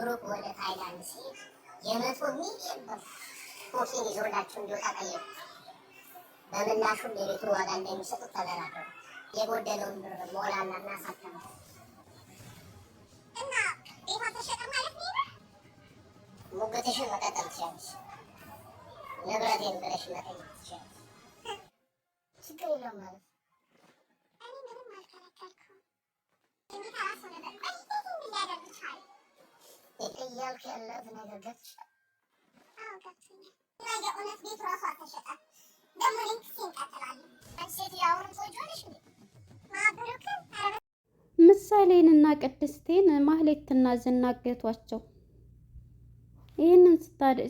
ብሩክ ወደ ታይላንድ ሲሄድ የ100 ሚሊዮን ብር ኮኬን ይዞላቸው እንዲወጣ ጠየቁ። በምላሹም የቤቱን ዋጋ እንደሚሰጡት ተደራደሩ። የጎደለውን ብር ሞላና እናሳተመ እና ቤቷ ተሸጠ ማለት ነው። ሙግትሽን መቀጠል ትችላለሽ። ንብረቴን ብለሽ መጠየቅ ትችላለሽ። ችግር የለውም ማለት እኔ ምንም አልከለከልኩም። እንዴት አራስ ሆነ በቃ ሊያደርግ ቻለ እያልክ ያለት ነገር ገብቶሻል? አዎ ገብቶኛል። ነገ እውነት ቤቱ ራሱ አልተሸጠም። ደግሞ ሊንክስ እንቀጥላለን። አንቺ ሴትዮ አሁንም ትወጂዋለሽ እንዴ? ማብሩክን ምሳሌንና ቅድስቴን ማህሌትና ዝና አገቷቸው። ይህንን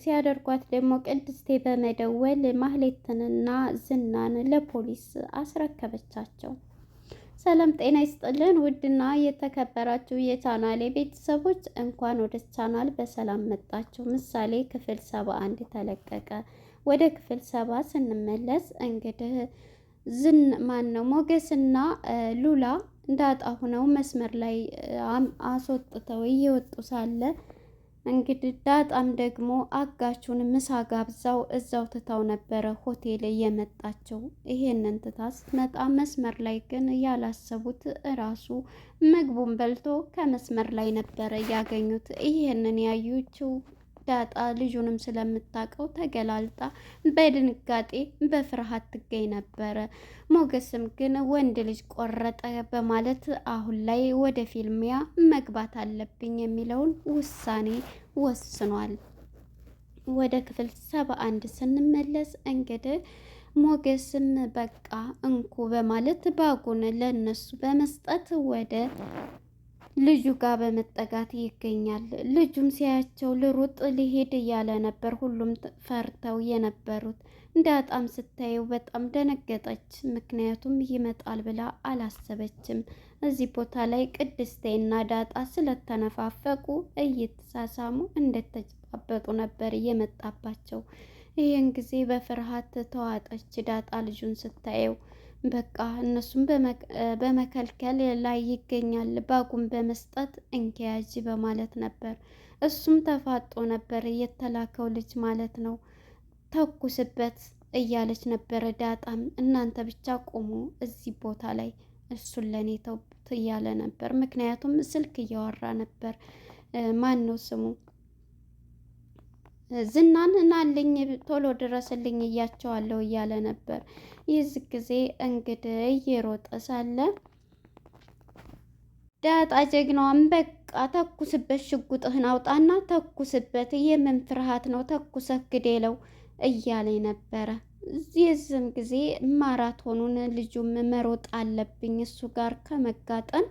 ሲያደርጓት ደግሞ ቅድስቴ በመደወል ማህሌትንና ዝናን ለፖሊስ አስረከበቻቸው። ሰላም ጤና ይስጥልን ውድና የተከበራችሁ የቻናሌ ቤተሰቦች እንኳን ወደ ቻናል በሰላም መጣችሁ። ምሳሌ ክፍል 71 ተለቀቀ። ወደ ክፍል 70 ስንመለስ እንግዲህ ሞገስና ሉላ እንዳጣ ሆነው መስመር ላይ አስወጥተው እየወጡ ሳለ እንግዲህ ዳጣም ደግሞ አጋቹን ምሳ ጋብዛው እዛው ትታው ነበረ ሆቴል የመጣቸው። ይሄንን ትታ ስትመጣ መስመር ላይ ግን ያላሰቡት እራሱ ምግቡን በልቶ ከመስመር ላይ ነበረ ያገኙት። ይሄንን ያዩችው ዳጣ ልጁንም ስለምታውቀው ተገላልጣ በድንጋጤ በፍርሃት ትገኝ ነበረ። ሞገስም ግን ወንድ ልጅ ቆረጠ በማለት አሁን ላይ ወደ ፊልሚያ መግባት አለብኝ የሚለውን ውሳኔ ወስኗል። ወደ ክፍል 71 ስንመለስ እንግዲህ ሞገስም በቃ እንኩ በማለት ባጉን ለነሱ በመስጠት ወደ ልጁ ጋር በመጠጋት ይገኛል። ልጁም ሲያያቸው ልሩጥ ሊሄድ እያለ ነበር። ሁሉም ፈርተው የነበሩት ዳጣም ስታየው በጣም ደነገጠች። ምክንያቱም ይመጣል ብላ አላሰበችም። እዚህ ቦታ ላይ ቅድስቴና ዳጣ ስለተነፋፈቁ እየተሳሳሙ እንደተጨባበጡ ነበር የመጣባቸው። ይህን ጊዜ በፍርሃት ተዋጠች ዳጣ ልጁን ስታየው። በቃ እነሱም በመከልከል ላይ ይገኛል። ባጉን በመስጠት እንኪያጅ በማለት ነበር። እሱም ተፋጦ ነበር የተላከው ልጅ ማለት ነው። ተኩስበት እያለች ነበረ ዳጣም። እናንተ ብቻ ቆሙ እዚህ ቦታ ላይ እሱን ለኔ ተውት እያለ ነበር። ምክንያቱም ስልክ እያወራ ነበር። ማን ነው ስሙ? ዝናን እናልኝ ቶሎ ድረስልኝ እያቸዋለሁ እያለ ነበር። የዚህ ጊዜ እንግዲህ እየሮጠ ሳለ ዳጣ ጀግናዋን በቃ ተኩስበት፣ ሽጉጥህን አውጣና ተኩስበት፣ የምን ፍርሃት ነው ተኩሰህ ግደለው እያለ ነበረ። የዚህም ጊዜ ማራቶኑን ልጁም መሮጥ አለብኝ እሱ ጋር ከመጋጠም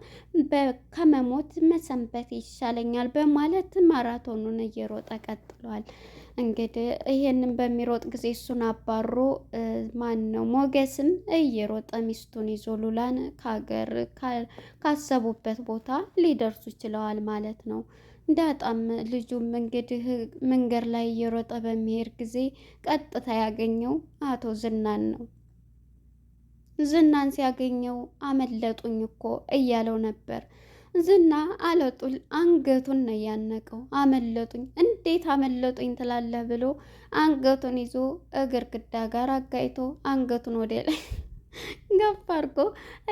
ከመሞት መሰንበት ይሻለኛል በማለት ማራቶኑን እየሮጠ ቀጥሏል። እንግዲህ ይሄንን በሚሮጥ ጊዜ እሱን አባሮ ማን ነው ሞገስም እየሮጠ ሚስቱን ይዞ ሉላን ከሀገር ካሰቡበት ቦታ ሊደርሱ ችለዋል ማለት ነው። ዳጣም ልጁም እንግዲህ መንገድ ላይ እየሮጠ በሚሄድ ጊዜ ቀጥታ ያገኘው አቶ ዝናን ነው። ዝናን ሲያገኘው አመለጡኝ እኮ እያለው ነበር። ዝና አለጡል አንገቱን ነው ያነቀው። አመለጡኝ፣ እንዴት አመለጡኝ ትላለህ ብሎ አንገቱን ይዞ ግድግዳ ጋር አጋይቶ አንገቱን ወደ ላይ ገፍ አድርጎ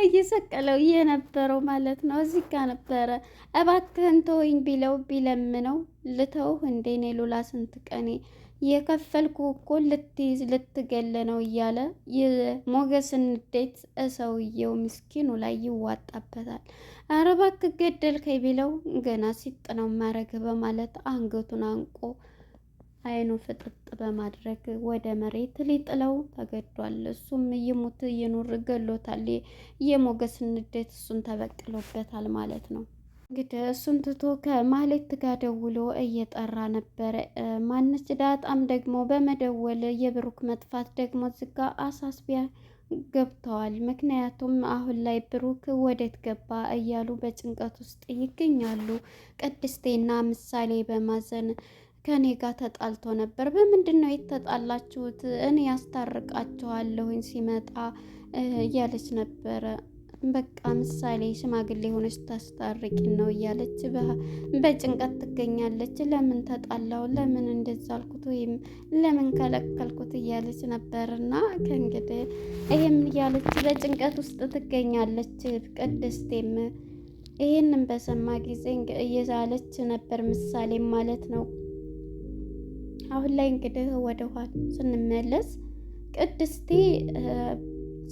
እየሰቀለው የነበረው ማለት ነው። እዚህ ጋር ነበረ እባክህን ተወኝ ቢለው ቢለምነው ልተውህ እንዴ እኔ ሉላ ስንት ቀኔ የከፈልኩ እኮ ልትይዝ ልትገለ ነው እያለ የሞገስን ንዴት ሰውየው ምስኪኑ ላይ ይዋጣበታል። ኧረ እባክህ ገደልከኝ ቢለው ገና ሲጥነው ማረግ በማለት አንገቱን አንቆ አይኑ ፍጥጥ በማድረግ ወደ መሬት ሊጥለው ተገዷል። እሱም ይሙት ይኑር ገሎታል። የሞገስን ንዴት እሱን ተበቅሎበታል ማለት ነው። እንግዲህ እሱን ትቶ ከማህሌት ጋር ደውሎ እየጠራ ነበረ። ማነች ዳጣም ደግሞ በመደወል የብሩክ መጥፋት ደግሞ ዝጋ አሳስቢያ ገብተዋል። ምክንያቱም አሁን ላይ ብሩክ ወዴት ገባ እያሉ በጭንቀት ውስጥ ይገኛሉ። ቅድስቴና ምሳሌ በማዘን ከኔ ጋር ተጣልቶ ነበር። በምንድን ነው የተጣላችሁት? እኔ ያስታርቃችኋለሁኝ ሲመጣ እያለች ነበረ። በቃ ምሳሌ ሽማግሌ ሆነች ታስታርቂን ነው እያለች በጭንቀት ትገኛለች። ለምን ተጣላው፣ ለምን እንደዛ አልኩት ወይም ለምን ከለከልኩት እያለች ነበርና ከእንግዲህ ይህም እያለች በጭንቀት ውስጥ ትገኛለች። ቅድስቴም ይህንን በሰማ ጊዜ እየዛለች ነበር ምሳሌ ማለት ነው። አሁን ላይ እንግዲህ ወደ ኋላ ስንመለስ ቅድስቴ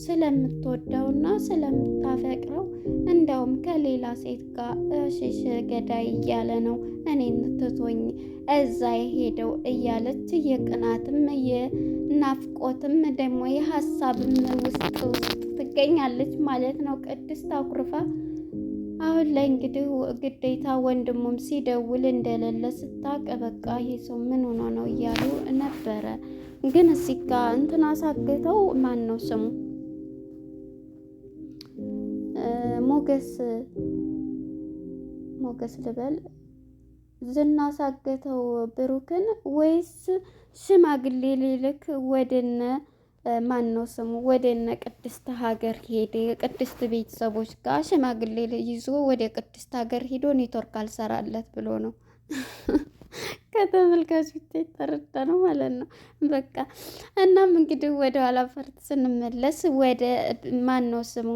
ስለምትወደውና ስለምታፈቅረው እንደውም ከሌላ ሴት ጋር ሽሽ ገዳይ እያለ ነው እኔን ትቶኝ እዛ የሄደው እያለች የቅናትም የናፍቆትም ደግሞ የሀሳብም ውስጥ ትገኛለች ማለት ነው። ቅድስት አኩርፋ አሁን ላይ እንግዲህ ግዴታ ወንድሙም ሲደውል እንደሌለ ስታውቅ በቃ ይሄ ሰው ምን ሆኖ ነው እያሉ ነበረ። ግን እዚህ ጋ እንትን አሳግተው ማን ነው ስሙ ሞገስ ልበል ዝና አሳገተው ብሩክን ወይስ ሽማግሌ ሊልክ ወደነ ማን ነው ስሙ ወደነ ቅድስት ሀገር ሄደ? ቅድስት ቤተሰቦች ጋር ሽማግሌ ይዞ ወደ ቅድስት ሀገር ሄዶ ኔትወርክ አልሰራለት ብሎ ነው። ከተመልካቾች የተረዳ ነው ማለት ነው። በቃ እናም እንግዲህ ወደ ኋላ ፈርት ስንመለስ ወደ ማን ነው ስሙ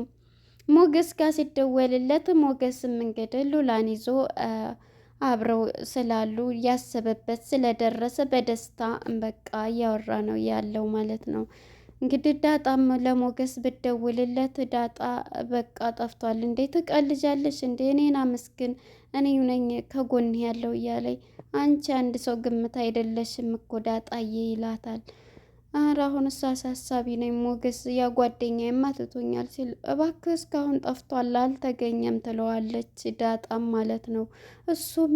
ሞገስ ጋር ሲደወልለት ሞገስም እንግዲህ ሉላን ይዞ አብረው ስላሉ ያሰበበት ስለደረሰ በደስታ በቃ እያወራ ነው ያለው ማለት ነው። እንግዲህ ዳጣም ለሞገስ ብደውልለት ዳጣ በቃ ጠፍቷል እንዴ ትቀልጃለሽ እንዴ እኔን አመስግን እኔ ነኝ ከጎን ያለው እያለኝ አንቺ አንድ ሰው ግምት አይደለሽም እኮ ዳጣዬ ይላታል። ኧረ አሁንስ አሳሳቢ ነኝ ሞገስ ያ ጓደኛዬማ ትቶኛል ሲል እባክህ እስካሁን ጠፍቷል አልተገኘም ትለዋለች ዳጣም ማለት ነው። እሱም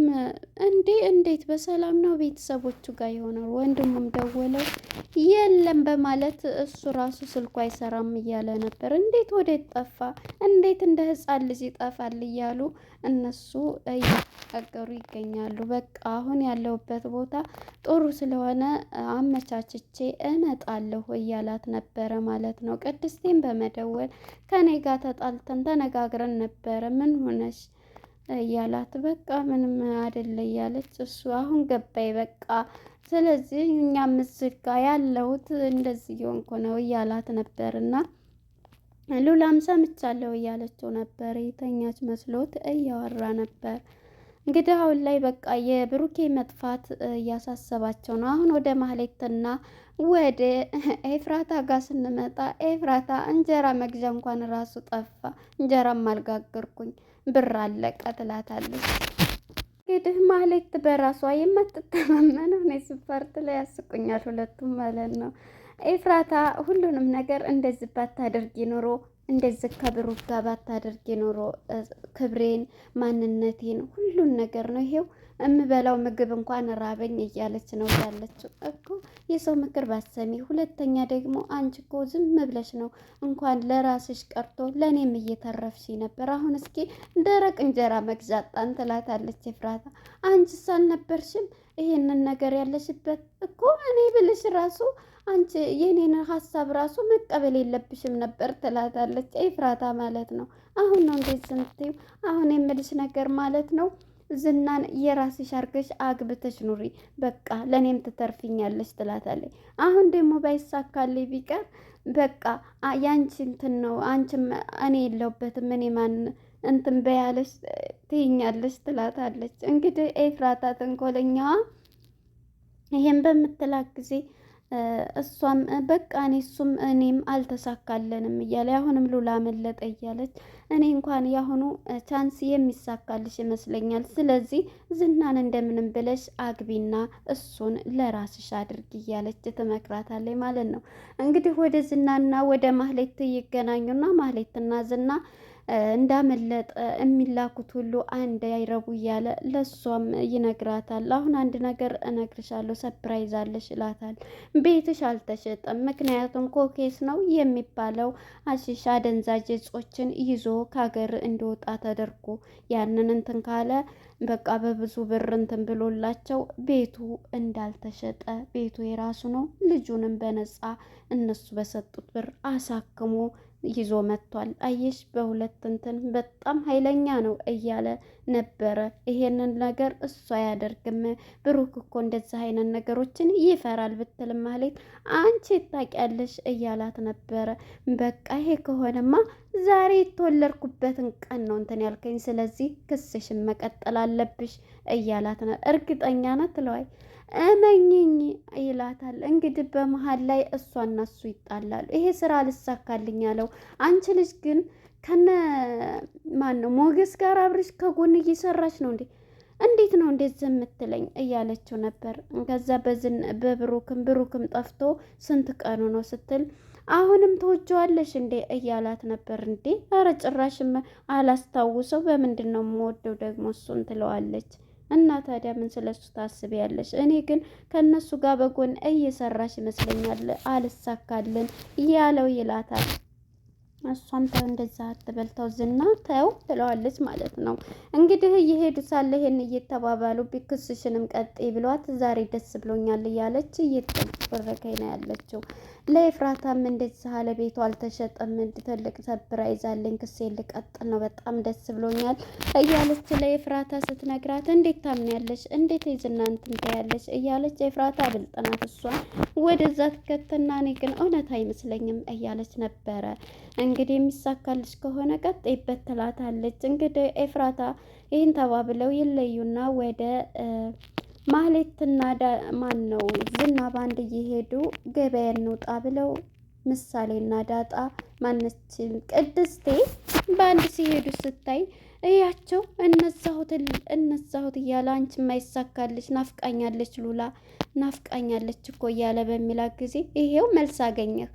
እንዴት በሰላም ነው ቤተሰቦቹ ጋር ይሆናል ወንድሙም ደወለው የለም በማለት እሱ ራሱ ስልኩ አይሰራም እያለ ነበር። እንዴት ወዴት ጠፋ እንዴት እንደ ህፃን ልጅ ይጠፋል እያሉ እነሱ እየተናገሩ ይገኛሉ። በቃ አሁን ያለሁበት ቦታ ጥሩ ስለሆነ አመቻችቼ እመጣለሁ እያላት ነበረ ማለት ነው። ቅድስቴን በመደወል ከኔ ጋር ተጣልተን ተነጋግረን ነበረ ምን ሆነሽ እያላት በቃ ምንም አይደለ እያለች እሱ አሁን ገባኝ በቃ ስለዚህ እኛም እዚህ ጋ ያለሁት እንደዚህ የሆንኩ ነው እያላት ነበርና ሉላም ሰምቻለሁ እያለችው ነበር። የተኛች መስሎት እያወራ ነበር። እንግዲህ አሁን ላይ በቃ የብሩኬ መጥፋት እያሳሰባቸው ነው። አሁን ወደ ማህሌትና ወደ ኤፍራታ ጋር ስንመጣ ኤፍራታ እንጀራ መግዣ እንኳን ራሱ ጠፋ፣ እንጀራም አልጋገርኩኝ ብር አለቀ ትላታለች። እንግዲህ ማህሌት በራሷ የማትተማመነው እኔ ስፓርት ላይ ያስቁኛል ሁለቱም ማለት ነው። ኤፍራታ ሁሉንም ነገር እንደዚህ ባታደርጊ ኑሮ እንደዚህ ከብሩክ ጋር ባታደርጊ ኑሮ ክብሬን ማንነቴን ሁሉን ነገር ነው ይሄው እምበላው ምግብ እንኳን ራበኝ እያለች ነው ያለችው እኮ የሰው ምክር ባሰሚ። ሁለተኛ ደግሞ አንቺ እኮ ዝም ብለሽ ነው እንኳን ለራስሽ ቀርቶ ለእኔም እየተረፍሽ ነበር። አሁን እስኪ ደረቅ እንጀራ መግዛጣን ትላታለች ኤፍራታ። አንቺስ አልነበርሽም ይሄንን ነገር ያለሽበት እኮ እኔ ብልሽ ራሱ አንቺ የኔን ሀሳብ ራሱ መቀበል የለብሽም ነበር ትላታለች ኤፍራታ ማለት ነው። አሁን ነው እንዴት ስንትዩ አሁን የምልሽ ነገር ማለት ነው ዝናን የራስሽ አርገሽ አግብተሽ ኑሪ በቃ ለኔም ትተርፊኛለሽ ትላታለች። አሁን ደግሞ ባይሳካልኝ ቢቀር በቃ ያንቺ እንትን ነው አንቺም እኔ የለሁበትም እኔ ማን እንትን በያለሽ ትይኛለሽ ትላታለች። እንግዲህ ኤፍራታ ተንኮለኛዋ ይሄን በምትላት ጊዜ እሷም በቃ እኔ እሱም እኔም አልተሳካለንም እያለ አሁንም ሉላ መለጠ እያለች እኔ እንኳን ያሁኑ ቻንስ የሚሳካልሽ ይመስለኛል። ስለዚህ ዝናን እንደምንም ብለሽ አግቢና እሱን ለራስሽ አድርጊ እያለች ትመክራታለች ማለት ነው። እንግዲህ ወደ ዝናና ወደ ማህሌት ይገናኙና ማህሌትና ዝና እንዳመለጠ የሚላኩት ሁሉ አንድ አይረቡ እያለ ለሷም ይነግራታል። አሁን አንድ ነገር እነግርሻለሁ ሰፕራይዝ አለሽ ይላታል። ቤትሽ አልተሸጠም፣ ምክንያቱም ኮኬስ ነው የሚባለው አሽሻ አደንዛዥ እጾችን ይዞ ከሀገር እንዲወጣ ተደርጎ ያንን እንትን ካለ በቃ በብዙ ብር እንትን ብሎላቸው ቤቱ እንዳልተሸጠ ቤቱ የራሱ ነው። ልጁንም በነፃ እነሱ በሰጡት ብር አሳክሞ ይዞ መጥቷል። አየሽ በሁለት እንትን በጣም ኃይለኛ ነው እያለ ነበረ። ይሄንን ነገር እሱ አያደርግም፣ ብሩክ እኮ እንደዚህ አይነት ነገሮችን ይፈራል ብትል ማህሌት አንቺ ታውቂያለሽ እያላት ነበረ። በቃ ይሄ ከሆነማ ዛሬ የተወለድኩበትን ቀን ነው እንትን ያልከኝ፣ ስለዚህ ክስሽን መቀጠል አለብሽ እያላት ነው። እርግጠኛ ናት ትለዋይ እመኝኝ ይላታል። እንግዲህ በመሀል ላይ እሷና እሱ ይጣላሉ። ይሄ ስራ ልሳካልኝ ያለው አንቺ ልጅ ግን ከነ ማን ነው ሞገስ ጋር አብረሽ ከጎን እየሰራች ነው እንዴ? እንዴት ነው እንዴት የምትለኝ እያለችው ነበር። ከዛ ብሩክም ጠፍቶ ስንት ቀኑ ነው ስትል አሁንም ተወጀዋለሽ እንዴ እያላት ነበር። እንዴ ኧረ ጭራሽም አላስታውሰው በምንድን ነው የምወደው ደግሞ እሱን ትለዋለች። እና ታዲያ ምን ስለሱ ታስቢያለሽ? እኔ ግን ከነሱ ጋር በጎን እየሰራሽ ይመስለኛል አልሳካልን ያለው ይላታል። እሷም ተው እንደዛ አትበልተው ዝና ተው ትለዋለች ማለት ነው። እንግዲህ እየሄዱ ሳለ ይሄን እየተባባሉ ቢክስሽንም ቀጥይ ብሏት ዛሬ ደስ ብሎኛል እያለች እየተፈረከኝ ነው ያለችው። ለኤፍራታም እንደዚህ አለ ቤቷ አልተሸጠም፣ ትልቅ ሰርፕራይዝ አለኝ ክሴን ልቀጥል ነው በጣም ደስ ብሎኛል እያለች ለኤፍራታ ስትነግራት እንዴት ታምኛለሽ? እንዴት ይዝና እንትን ታያለሽ? እያለች ኤፍራታ ብልጥናት እሷን ወደዛ ትከተና እኔ ግን እውነት አይመስለኝም እያለች ነበረ። እንግዲህ የሚሳካልሽ ከሆነ ቀጥይበት ትላታለች። እንግዲህ ኤፍራታ ይህን ተባብለው ይለዩና ወደ ማህሌትና ማን ነው ዝና ባንድ እየሄዱ ገበያ እንውጣ ብለው ምሳሌና ዳጣ ማነች ቅድስቴ በአንድ ሲሄዱ ስታይ እያቸው እነዛሁት እያለ አንቺ የማይሳካልሽ ናፍቃኛለች ሉላ ናፍቃኛለች እኮ እያለ በሚላት ጊዜ ይሄው መልስ አገኘህ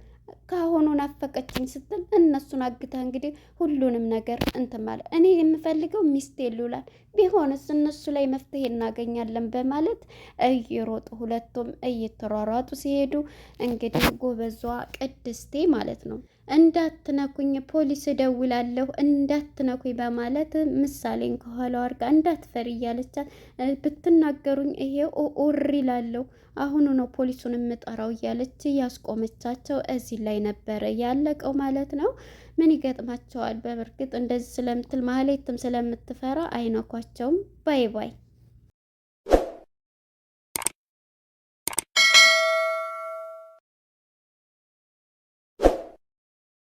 ካሁኑ ናፈቀችኝ ስትል እነሱን አግተህ እንግዲህ ሁሉንም ነገር እንትን ማለት እኔ የምፈልገው ሚስቴ ሉላል ቢሆንስ እነሱ ላይ መፍትሄ እናገኛለን በማለት እየሮጡ ሁለቱም እየተሯሯጡ ሲሄዱ እንግዲህ ጎበዟ ቅድስቴ ማለት ነው እንዳትነኩኝ ፖሊስ እደውላለሁ እንዳትነኩኝ በማለት ምሳሌን ከኋላው አድርጋ እንዳትፈሪ እያለቻት ብትናገሩኝ ይሄው ኦሪ ላለሁ አሁኑ ነው ፖሊሱን የምጠራው እያለች ያስቆመቻቸው እዚህ ላይ ነበረ ያለቀው ማለት ነው። ምን ይገጥማቸዋል? በበርግጥ እንደዚህ ስለምትል ማህሌትም ስለምትፈራ አይነኳቸውም። ባይ ባይ